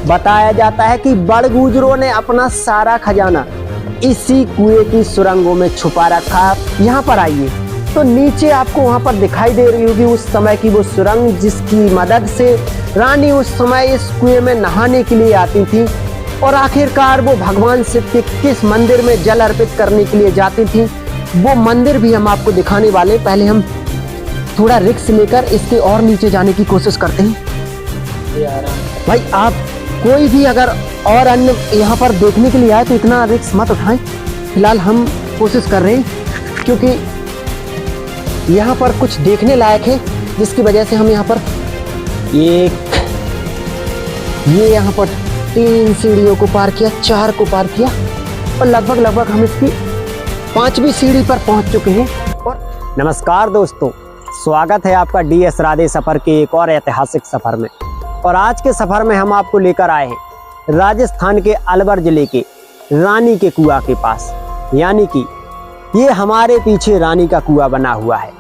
बताया जाता है कि बड़गुजरों ने अपना सारा खजाना इसी कुएं की सुरंगों में छुपा रखा। यहाँ पर आइए तो नीचे आपको वहां पर दिखाई दे रही होगी उस समय की वो सुरंग, जिसकी मदद से रानी उस समय इस कुएं में नहाने के लिए आती थी। और आखिरकार वो भगवान शिव के किस मंदिर में जल अर्पित करने के लिए जाती थी, वो मंदिर भी हम आपको दिखाने वाले। पहले हम थोड़ा रिस्क लेकर इसके और नीचे जाने की कोशिश करते हैं। भाई आप कोई भी अगर और अन्य यहाँ पर देखने के लिए आए तो इतना रिस्क मत उठाएं। फिलहाल हम कोशिश कर रहे हैं क्योंकि यहाँ पर कुछ देखने लायक है, जिसकी वजह से हम यहाँ पर ये यहाँ पर 3 सीढ़ियों को पार किया, 4 को पार किया और लगभग हम इसकी 5वीं सीढ़ी पर पहुंच चुके हैं। और नमस्कार दोस्तों, स्वागत है आपका DS राधे सफर के एक और ऐतिहासिक सफर में। और आज के सफर में हम आपको लेकर आए हैं राजस्थान के अलवर जिले के रानी के कुआं के पास, यानी कि ये हमारे पीछे रानी का कुआं बना हुआ है।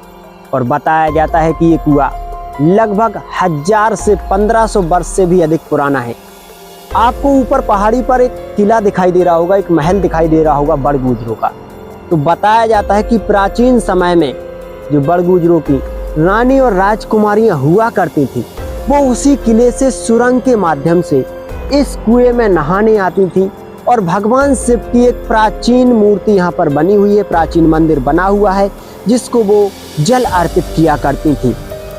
और बताया जाता है कि ये कुआं लगभग 1000 से 1500 वर्ष से भी अधिक पुराना है। आपको ऊपर पहाड़ी पर एक किला दिखाई दे रहा होगा, एक महल दिखाई दे रहा होगा बड़गुजरों का। तो बताया जाता है कि प्राचीन समय में जो बड़गुजरों की रानी और राजकुमारियां हुआ करती थी, वो उसी किले से सुरंग के माध्यम से इस कुएं में नहाने आती थी। और भगवान शिव की एक प्राचीन मूर्ति यहाँ पर बनी हुई है, प्राचीन मंदिर बना हुआ है, जिसको वो जल अर्पित किया करती थी।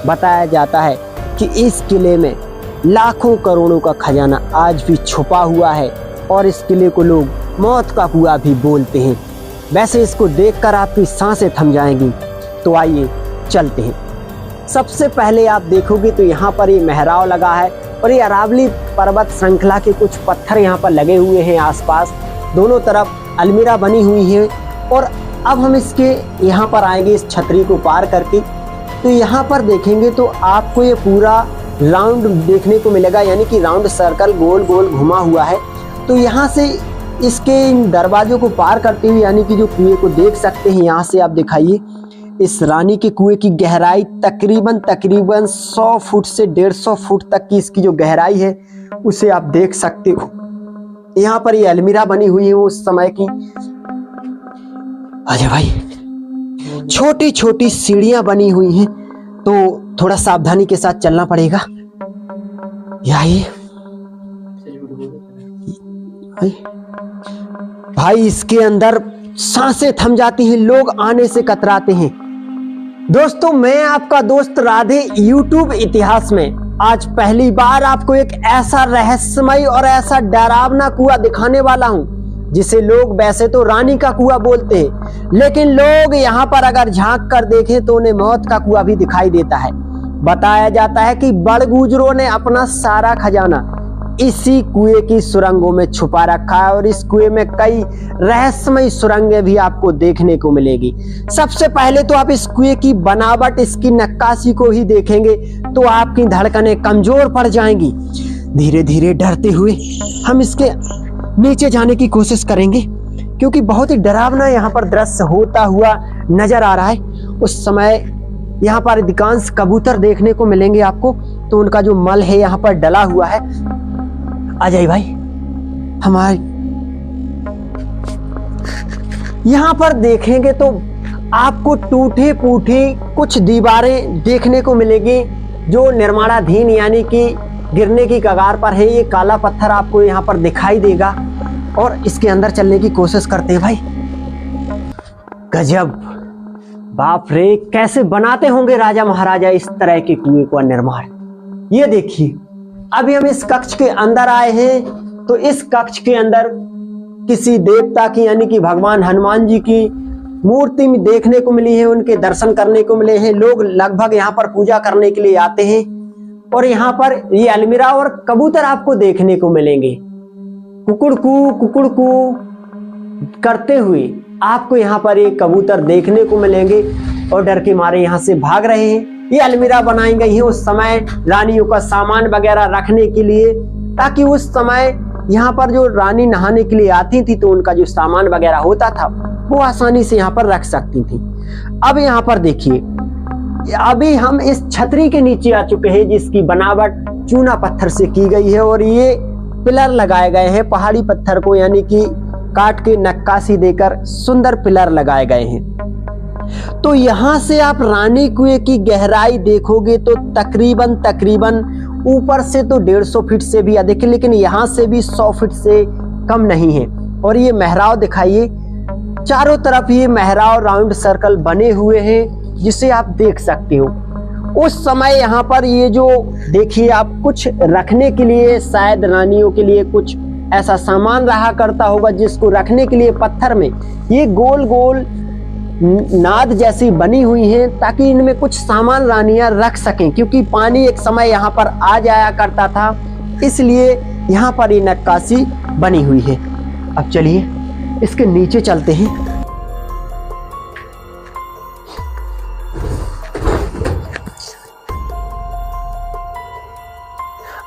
बताया जाता है कि इस किले में लाखों करोड़ों का खजाना आज भी छुपा हुआ है और इस किले को लोग मौत का कुआं भी बोलते हैं। वैसे इसको देखकर आपकी सांसें थम जाएंगी। तो आइए चलते हैं। सबसे पहले आप देखोगे तो यहाँ पर ये मेहराव लगा है और ये अरावली पर्वत श्रृंखला के कुछ पत्थर यहाँ पर लगे हुए हैं आसपास। दोनों तरफ अलमीरा बनी हुई है। और अब हम इसके यहाँ पर आएंगे इस छतरी को पार करके, तो यहाँ पर देखेंगे तो आपको ये पूरा राउंड देखने को मिलेगा, यानी कि राउंड सर्कल गोल गोल घुमा हुआ है। तो यहाँ से इसके इन दरवाजों को पार करते हुए यानी कि जो कुएं को देख सकते हैं, यहाँ से आप दिखाइए इस रानी के कुएं की गहराई तकरीबन 100 फुट से 150 फुट तक की इसकी जो गहराई है उसे आप देख सकते हो। यहाँ पर ये अलमीरा बनी हुई है उस समय की। अजय भाई, छोटी छोटी सीढ़ियां बनी हुई हैं, तो थोड़ा सावधानी के साथ चलना पड़ेगा। यही भाई, इसके अंदर सांसें थम जाती हैं, लोग आने से कतराते हैं। दोस्तों, मैं आपका दोस्त राधे YouTube इतिहास में आज पहली बार आपको एक ऐसा रहस्यमय और ऐसा डरावना कुआं दिखाने वाला हूं, जिसे लोग वैसे तो रानी का कुआं बोलते हैं, लेकिन लोग यहाँ पर अगर झांक कर देखें तो उन्हें मौत का कुआं भी दिखाई देता है। बताया जाता है कि बड़गुजरों ने अपना सारा खजाना इसी कुएं की सुरंगों में छुपा रखा है और इस कुएं में कई रहस्यमय सुरंगें भी आपको देखने को मिलेगी। सबसे पहले तो आप इस कुएं की बनावट, इसकी नक्काशी को ही देखेंगे तो आपकी धड़कनें कमजोर पड़ जाएंगी। धीरे धीरे डरते हुए हम इसके नीचे जाने की कोशिश करेंगे, क्योंकि बहुत ही डरावना यहाँ पर दृश्य होता हुआ नजर आ रहा है। उस समय यहाँ पर अधिकांश कबूतर देखने को मिलेंगे आपको, तो उनका जो मल है यहाँ पर डला हुआ है। अजय भाई, हमारे यहाँ पर देखेंगे तो आपको टूटे फूटे कुछ दीवारें देखने को मिलेगी जो निर्माणाधीन यानी कि गिरने की कगार पर है। ये काला पत्थर आपको यहाँ पर दिखाई देगा और इसके अंदर चलने की कोशिश करते हैं। भाई गजब, बाप रे, कैसे बनाते होंगे राजा महाराजा इस तरह के कुएं का निर्माण। ये देखिए, अभी हम इस कक्ष के अंदर आए हैं, तो इस कक्ष के अंदर किसी देवता की यानी कि भगवान हनुमान जी की मूर्ति में देखने को मिली है, उनके दर्शन करने को मिले हैं। लोग लगभग यहाँ पर पूजा करने के लिए आते हैं और यहाँ पर ये अलमीरा और कबूतर आपको देखने को मिलेंगे कुकुड़कू करते हुए। आपको यहाँ पर ये कबूतर देखने को मिलेंगे और डर के मारे यहाँ से भाग रहे हैं। ये अलमीरा बनाई गई है उस समय रानियों का सामान वगैरह रखने के लिए, ताकि उस समय यहाँ पर जो रानी नहाने के लिए आती थी तो उनका जो सामान वगैरह होता था वो आसानी से यहाँ पर रख सकती थी। अब यहाँ पर देखिए, अभी हम इस छतरी के नीचे आ चुके हैं जिसकी बनावट चूना पत्थर से की गई है और ये पिलर लगाए गए हैं पहाड़ी पत्थर को यानी कि काट के नक्काशी देकर सुंदर पिलर लगाए गए हैं। तो यहाँ से आप रानी कुएं की गहराई देखोगे तो तकरीबन ऊपर से तो 150 फीट से भी अधिक है, लेकिन यहाँ से भी 100 फीट से कम नहीं है। और ये मेहराव दिखाइए, चारों तरफ ये मेहराव राउंड सर्कल बने हुए हैं जिसे आप देख सकते हो। उस समय यहाँ पर ये जो देखिए आप कुछ रखने के लिए, शायद रानियों के लिए कुछ ऐसा सामान रहा करता होगा जिसको रखने के लिए पत्थर में ये गोल गोल नाद जैसी बनी हुई हैं ताकि इनमें कुछ सामान रानियां रख सकें, क्योंकि पानी एक समय यहाँ पर आ जाया करता था, इसलिए यहाँ पर ये नक्काशी बनी हुई है। अब चलिए इसके नीचे चलते हैं।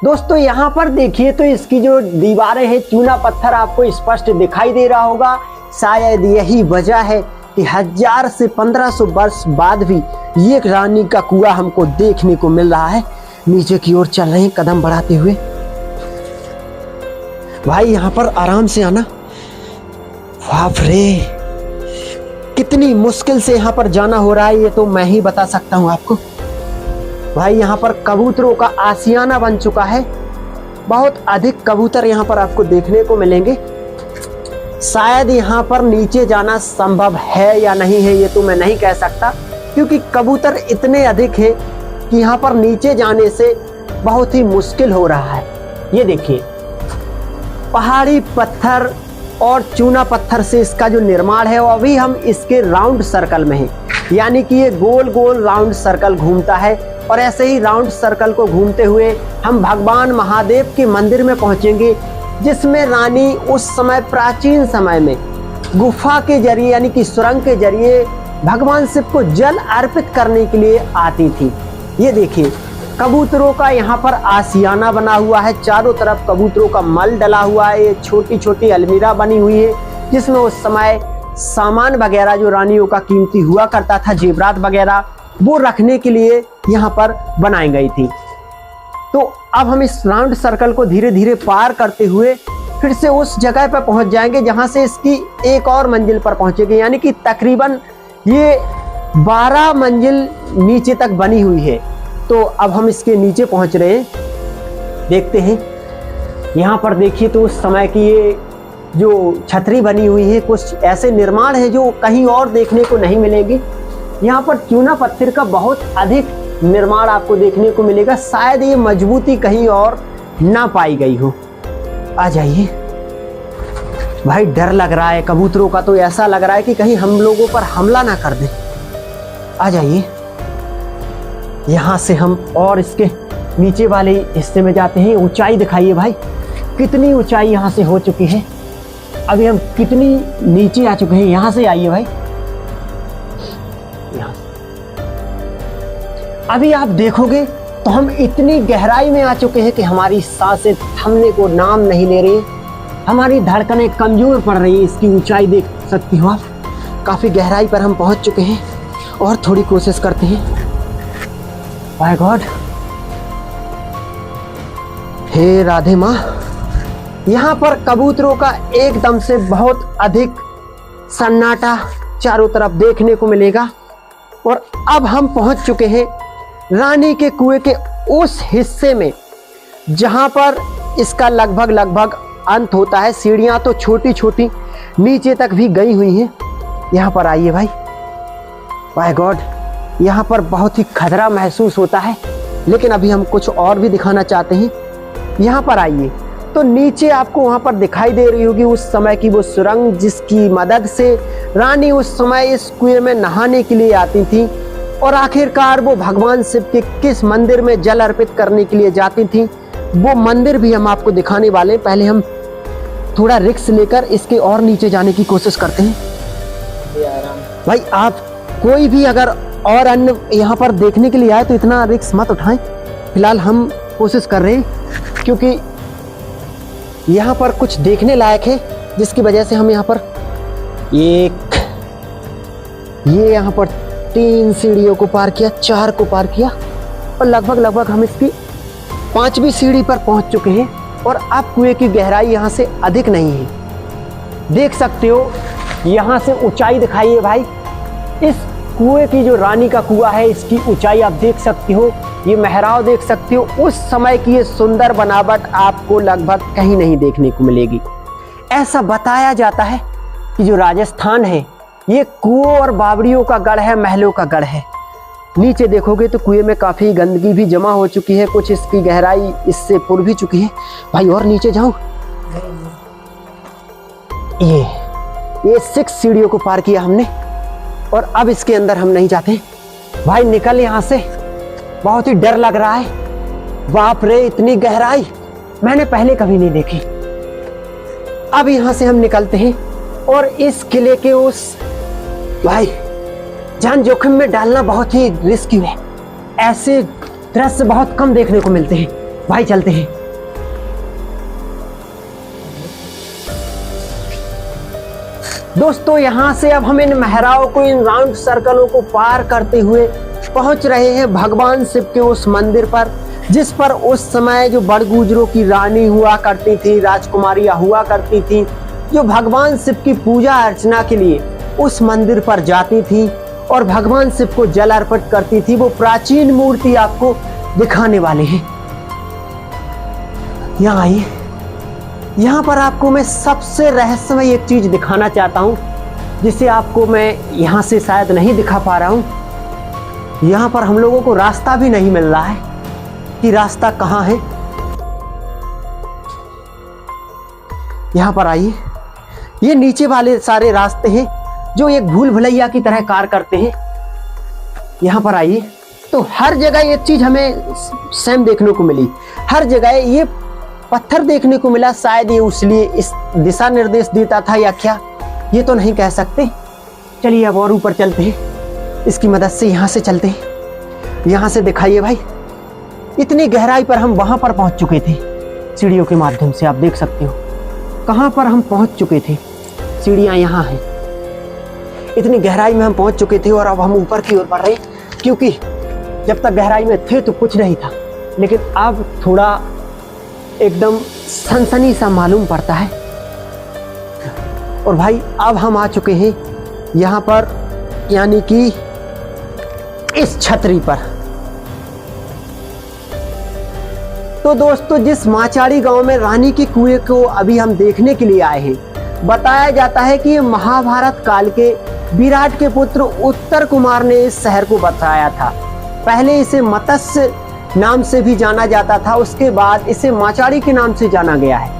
दोस्तों यहाँ पर देखिए तो इसकी जो दीवारें हैं चूना पत्थर आपको स्पष्ट दिखाई दे रहा होगा। शायद यही वजह है कि 1000 से 1500 वर्ष बाद भी ये रानी का कुआं हमको देखने को मिल रहा है। नीचे की ओर चल रहे हैं कदम बढ़ाते हुए। भाई यहाँ पर आराम से आना। बाप रे, कितनी मुश्किल से यहाँ पर जाना हो रहा है ये तो मैं ही बता सकता हूँ आपको। भाई यहाँ पर कबूतरों का आशियाना बन चुका है। बहुत अधिक कबूतर यहाँ पर आपको देखने को मिलेंगे। शायद यहाँ पर नीचे जाना संभव है या नहीं है ये तो मैं नहीं कह सकता, क्योंकि कबूतर इतने अधिक हैं कि यहाँ पर नीचे जाने से बहुत ही मुश्किल हो रहा है। ये देखिए, पहाड़ी पत्थर और चूना पत्थर से इसका जो निर्माण है, अभी हम इसके राउंड सर्कल में हैं, यानी कि ये गोल गोल राउंड सर्कल घूमता है। और ऐसे ही राउंड सर्कल को घूमते हुए हम भगवान महादेव के मंदिर में पहुंचेंगे, जिसमें रानी उस समय प्राचीन समय में गुफा के जरिए यानी कि सुरंग के जरिए भगवान शिव को जल अर्पित करने के लिए आती थी। ये देखिए, कबूतरों का यहाँ पर आशियाना बना हुआ है, चारों तरफ कबूतरों का मल डला हुआ है। ये छोटी छोटी अलमीरा बनी हुई है जिसमें उस समय सामान वगैरह जो रानियों का कीमती हुआ करता था, जेवरात वगैरह, वो रखने के लिए यहाँ पर बनाई गई थी। तो अब हम इस राउंड सर्कल को धीरे धीरे पार करते हुए फिर से उस जगह पर पहुंच जाएंगे जहां से इसकी एक और मंजिल पर पहुंचेंगे, यानी कि तकरीबन ये 12 मंजिल नीचे तक बनी हुई है। तो अब हम इसके नीचे पहुंच रहे हैं, देखते हैं। यहाँ पर देखिए तो उस समय की ये जो छतरी बनी हुई है, कुछ ऐसे निर्माण है जो कहीं और देखने को नहीं मिलेंगे। यहाँ पर चूना पत्थर का बहुत अधिक निर्माण आपको देखने को मिलेगा। शायद ये मजबूती कहीं और ना पाई गई हो। आ जाइए भाई, डर लग रहा है कबूतरों का, तो ऐसा लग रहा है कि कहीं हम लोगों पर हमला ना कर दे। आ जाइए, यहाँ से हम और इसके नीचे वाले हिस्से में जाते हैं। ऊंचाई दिखाइए भाई, कितनी ऊंचाई यहाँ से हो चुकी है। अभी हम कितनी नीचे आ चुके हैं। यहाँ से आइए भाई, यहाँ अभी आप देखोगे तो हम इतनी गहराई में आ चुके हैं कि हमारी सांसें थमने को नाम नहीं ले रही, हमारी धड़कनें कमजोर पड़ रही है। इसकी ऊंचाई देख सकती हो आप, काफी गहराई पर हम पहुंच चुके हैं और थोड़ी कोशिश करते हैं। माय गॉड, हे राधे माँ, यहाँ पर कबूतरों का एकदम से बहुत अधिक सन्नाटा चारों तरफ देखने को मिलेगा। और अब हम पहुंच चुके हैं रानी के कुएं के उस हिस्से में जहां पर इसका लगभग अंत होता है। सीढ़ियां तो छोटी छोटी नीचे तक भी गई हुई हैं। यहाँ पर आइए भाई, माय गॉड, यहाँ पर बहुत ही खतरा महसूस होता है, लेकिन अभी हम कुछ और भी दिखाना चाहते हैं। यहाँ पर आइए तो नीचे आपको वहाँ पर दिखाई दे रही होगी उस समय की वो सुरंग, जिसकी मदद से रानी उस समय इस कुएं में नहाने के लिए आती थी। और आखिरकार वो भगवान शिव के किस मंदिर में जल अर्पित करने के लिए जाती थी, वो मंदिर भी हम आपको दिखाने वाले हैं। पहले हम थोड़ा रिस्क लेकर इसके और नीचे जाने की कोशिश करते हैं। भाई आप कोई भी अगर और अन्य यहाँ पर देखने के लिए आए तो इतना रिस्क मत उठाएं। फिलहाल हम कोशिश कर रहे हैं क्योंकि यहाँ पर कुछ देखने लायक है, जिसकी वजह से हम यहाँ पर ये यहाँ पर 3 सीढ़ियों को पार किया, 4 को पार किया और लगभग हम इसकी 5वीं सीढ़ी पर पहुंच चुके हैं। और अब कुएं की गहराई यहाँ से अधिक नहीं है। देख सकते हो यहाँ से ऊंचाई दिखाई है भाई। इस कुएं की जो रानी का कुआं है, इसकी ऊंचाई आप देख सकते हो, ये मेहराब देख सकते हो। उस समय की ये सुंदर बनावट आपको लगभग कहीं नहीं देखने को मिलेगी। ऐसा बताया जाता है कि जो राजस्थान है ये कुओं और बावड़ियों का गढ़ है, महलों का गढ़ है। नीचे देखोगे तो कुएं में काफी गंदगी भी जमा हो चुकी है, कुछ इसकी गहराई इससे पुर भी चुकी है। भाई और नीचे जाऊं, ये 6 सीढ़ियों को पार किया हमने और अब इसके अंदर हम नहीं जाते। भाई निकल यहां से, बहुत ही डर लग रहा है। बाप रे, इतनी गहराई मैंने पहले कभी नहीं देखी। अब यहां से हम निकलते हैं और इस किले के उस भाई जान जोखिम में डालना बहुत ही रिस्की है। ऐसे दृश्य बहुत कम देखने को मिलते हैं। भाई चलते हैं। दोस्तों यहां से अब हम इन मेहराओं को, इन राउंड सर्कलों को पार करते हुए पहुंच रहे हैं भगवान शिव के उस मंदिर पर, जिस पर उस समय जो बड़गुजरों की रानी हुआ करती थी, राजकुमारियां हुआ करती थी, जो भगवान शिव की पूजा अर्चना के लिए उस मंदिर पर जाती थी और भगवान शिव को जल अर्पित करती थी। वो प्राचीन मूर्ति आपको दिखाने वाले हैं। यहाँ आइए, यहाँ पर आपको मैं सबसे रहस्यमय एक चीज दिखाना चाहता हूँ, जिसे आपको मैं यहाँ से शायद नहीं दिखा पा रहा हूँ। यहाँ पर हम लोगों को रास्ता भी नहीं मिल रहा है कि रास्ता कहाँ है। यहाँ पर आइए, ये नीचे वाले सारे रास्ते हैं जो एक भूल भुलैया की तरह कार्य करते हैं। यहाँ पर आइए तो हर जगह ये चीज हमें सेम देखने को मिली। हर जगह ये पत्थर देखने को मिला। शायद ये उसलिए इस दिशा निर्देश देता था या क्या, ये तो नहीं कह सकते। चलिए अब और ऊपर चलते हैं, इसकी मदद से यहाँ से चलते हैं। यहाँ से दिखाइए भाई, इतनी गहराई पर हम वहां पर पहुंच चुके थे सीढ़ियों के माध्यम से। आप देख सकते हो कहां पर हम पहुंच चुके थे। सीढ़ियां यहाँ हैं, इतनी गहराई में हम पहुंच चुके थे और अब हम ऊपर की ओर बढ़ रहे हैं, क्योंकि जब तक गहराई में थे तो कुछ नहीं था, लेकिन अब थोड़ा एकदम सनसनी सा मालूम पड़ता है। और भाई अब हम आ चुके हैं यहाँ पर, यानी कि इस छतरी पर। तो दोस्तों जिस माचाड़ी गांव में रानी के कुएं को अभी हम देखने के लिए आए हैं, बताया जाता है कि महाभारत काल के विराट के पुत्र उत्तर कुमार ने इस शहर को बसाया था। पहले इसे मत्स्य नाम से भी जाना जाता था, उसके बाद इसे माचाड़ी के नाम से जाना गया है।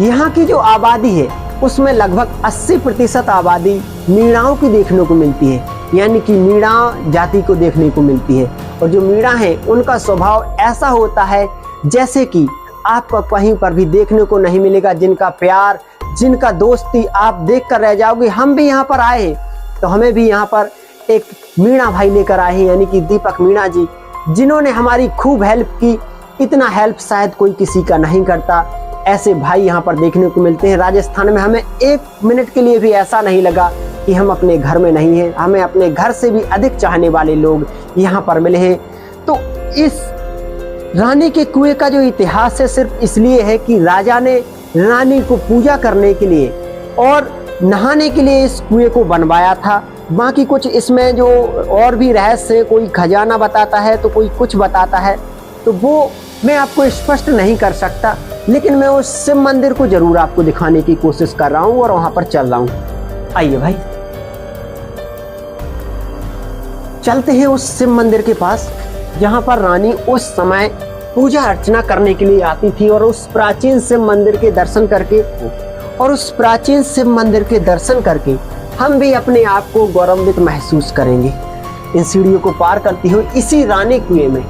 यहाँ की जो आबादी है उसमें लगभग 80% आबादी मीणाओं की देखने को मिलती है, यानी कि मीणा जाति को देखने को मिलती है। और जो मीणा है उनका स्वभाव ऐसा होता है जैसे कि आपको कहीं पर भी देखने को नहीं मिलेगा, जिनका प्यार, जिनका दोस्ती आप देख कर रह जाओगे। हम भी यहाँ पर आए तो हमें भी यहाँ पर एक मीणा भाई लेकर आए हैं, यानी कि दीपक मीणा जी, जिन्होंने हमारी खूब हेल्प की। इतना हेल्प शायद कोई किसी का नहीं करता। ऐसे भाई यहाँ पर देखने को मिलते हैं राजस्थान में। हमें 1 मिनट के लिए भी ऐसा नहीं लगा कि हम अपने घर में नहीं हैं। हमें अपने घर से भी अधिक चाहने वाले लोग यहाँ पर मिले हैं। तो इस रानी के कुएं का जो इतिहास है सिर्फ इसलिए है कि राजा ने रानी को पूजा करने के लिए और नहाने के लिए इस कुएं को बनवाया था। बाकी कुछ इसमें जो और भी रहस्य है, कोई खजाना बताता है तो कोई कुछ बताता है, तो वो मैं आपको स्पष्ट नहीं कर सकता, लेकिन मैं उस शिव मंदिर को जरूर आपको दिखाने की कोशिश कर रहा हूँ और वहां पर चल रहा हूँ। आइए भाई चलते हैं उस शिव मंदिर के पास, जहां पर रानी उस समय पूजा अर्चना करने के लिए आती थी। और उस प्राचीन शिव मंदिर के दर्शन करके हम भी अपने आप को गौरवान्वित महसूस करेंगे। इन सीढ़ियों को पार करते हुए इसी रानी कुएं में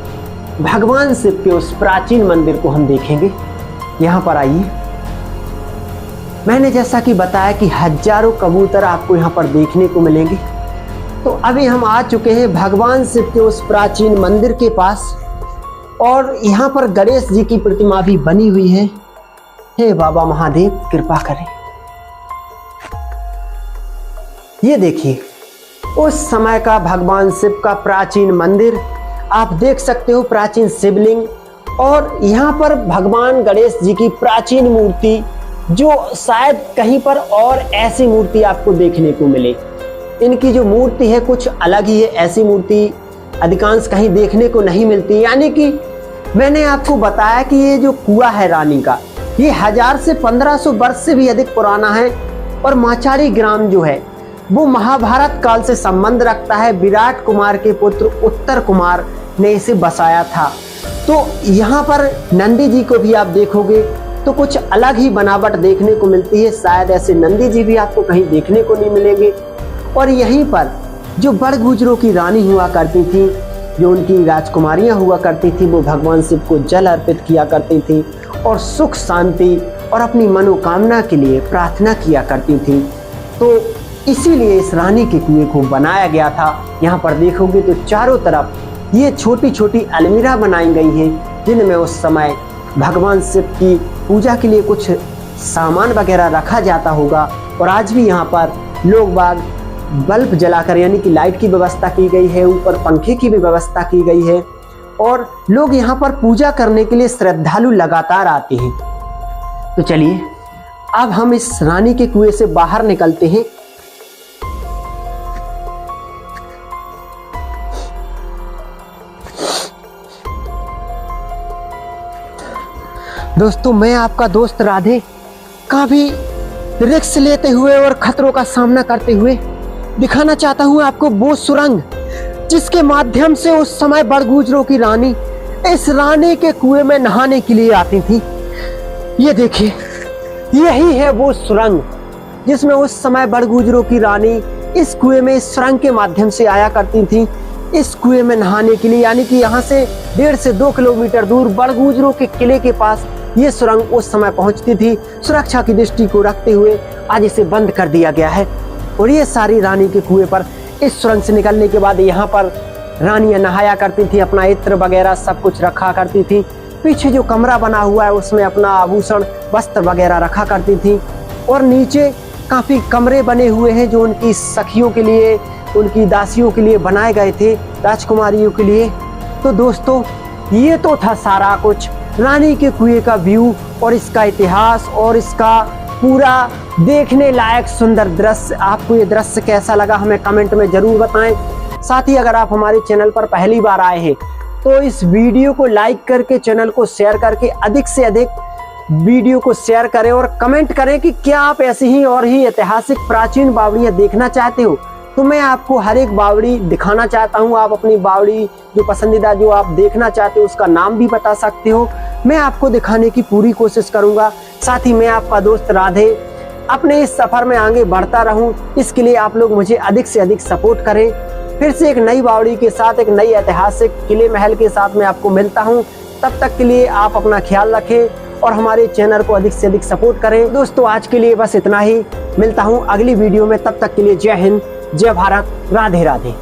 भगवान शिव के उस प्राचीन मंदिर को हम देखेंगे। यहाँ पर आइए, मैंने जैसा कि बताया कि हजारों कबूतर आपको यहाँ पर देखने को मिलेंगे। तो अभी हम आ चुके हैं भगवान शिव के उस प्राचीन मंदिर के पास और यहाँ पर गणेश जी की प्रतिमा भी बनी हुई है। हे बाबा महादेव कृपा करें। ये देखिए उस समय का भगवान शिव का प्राचीन मंदिर, आप देख सकते हो प्राचीन शिवलिंग, और यहाँ पर भगवान गणेश जी की प्राचीन मूर्ति, जो शायद कहीं पर और ऐसी मूर्ति आपको देखने को मिले। इनकी जो मूर्ति है कुछ अलग ही है, ऐसी मूर्ति अधिकांश कहीं देखने को नहीं मिलती। यानी कि मैंने आपको बताया कि ये जो कुआं है रानी का, ये 1000 से 1500 वर्ष से भी अधिक पुराना है। और माचारी ग्राम जो है वो महाभारत काल से संबंध रखता है। विराट कुमार के पुत्र उत्तर कुमार ने इसे बसाया था। तो यहाँ पर नंदी जी को भी आप देखोगे तो कुछ अलग ही बनावट देखने को मिलती है। शायद ऐसे नंदी जी भी आपको कहीं देखने को नहीं मिलेंगे। और यहीं पर जो बड़ गुजरों की रानी हुआ करती थी, जो उनकी राजकुमारियां हुआ करती थी, वो भगवान शिव को जल अर्पित किया करती थी और सुख शांति और अपनी मनोकामना के लिए प्रार्थना किया करती थी। तो इसीलिए इस रानी के कुएं को बनाया गया था। यहाँ पर देखोगे तो चारों तरफ ये छोटी छोटी अलमीरा बनाई गई हैं, जिनमें उस समय भगवान शिव की पूजा के लिए कुछ सामान वगैरह रखा जाता होगा। और आज भी यहाँ पर लोग बाग बल्ब जलाकर, यानी कि लाइट की व्यवस्था की गई है, ऊपर पंखे की भी व्यवस्था की गई है और लोग यहाँ पर पूजा करने के लिए श्रद्धालु लगातार आते हैं। तो चलिए अब हम इस रानी के कुएं से बाहर निकलते हैं। दोस्तों, मैं आपका दोस्त राधे काफी रिस्क लेते हुए और खतरों का सामना करते हुए दिखाना चाहता हूं आपको वो सुरंग, जिसके माध्यम से उस समय बड़गुजरों की रानी इस रानी के कुएं में नहाने के लिए आती थी। ये देखिए, यही है वो सुरंग जिसमें उस समय बड़गुजरों की रानी इस कुएं में इस सुरंग के माध्यम से आया करती थी इस कुएं में नहाने के लिए। यानी कि यहाँ से 1.5 से 2 किलोमीटर दूर बड़गुजरों के किले के पास ये सुरंग उस समय पहुंचती थी। सुरक्षा की दृष्टि को रखते हुए आज इसे बंद कर दिया गया है। और ये सारी रानी के कुएं पर इस सुरंग से निकलने के बाद यहाँ पर रानियां नहाया करती थी, अपना इत्र वगैरह सब कुछ रखा करती थी। पीछे जो कमरा बना हुआ है उसमें अपना आभूषण वस्त्र वगैरह रखा करती थी। और नीचे काफी कमरे बने हुए हैं जो उनकी सखियों के लिए, उनकी दासियों के लिए बनाए गए थे, राजकुमारियों के लिए। तो दोस्तों, ये तो था सारा कुछ रानी के कुएं का व्यू और इसका इतिहास और इसका पूरा देखने लायक सुंदर दृश्य। आपको ये दृश्य कैसा लगा हमें कमेंट में जरूर बताएं। साथ ही अगर आप हमारे चैनल पर पहली बार आए हैं तो इस वीडियो को लाइक करके, चैनल को शेयर करके अधिक से अधिक वीडियो को शेयर करें और कमेंट करें कि क्या आप ऐसी ही और ही ऐतिहासिक प्राचीन बावड़ियां देखना चाहते हो। तो मैं आपको हर एक बावड़ी दिखाना चाहता हूं। आप अपनी बावड़ी जो पसंदीदा, जो आप देखना चाहते हो, उसका नाम भी बता सकते हो। मैं आपको दिखाने की पूरी कोशिश करूंगा। साथ ही मैं आपका दोस्त राधे अपने इस सफर में आगे बढ़ता रहूं, इसके लिए आप लोग मुझे अधिक से अधिक सपोर्ट करें। फिर से एक नई बावड़ी के साथ, एक नई ऐतिहासिक किले महल के साथ मैं आपको मिलता हूं। तब तक के लिए आप अपना ख्याल रखें और हमारे चैनल को अधिक से अधिक सपोर्ट करें। दोस्तों, आज के लिए बस इतना ही। मिलता हूं अगली वीडियो में। तब तक के लिए जय हिंद, जय भारत, राधे राधे।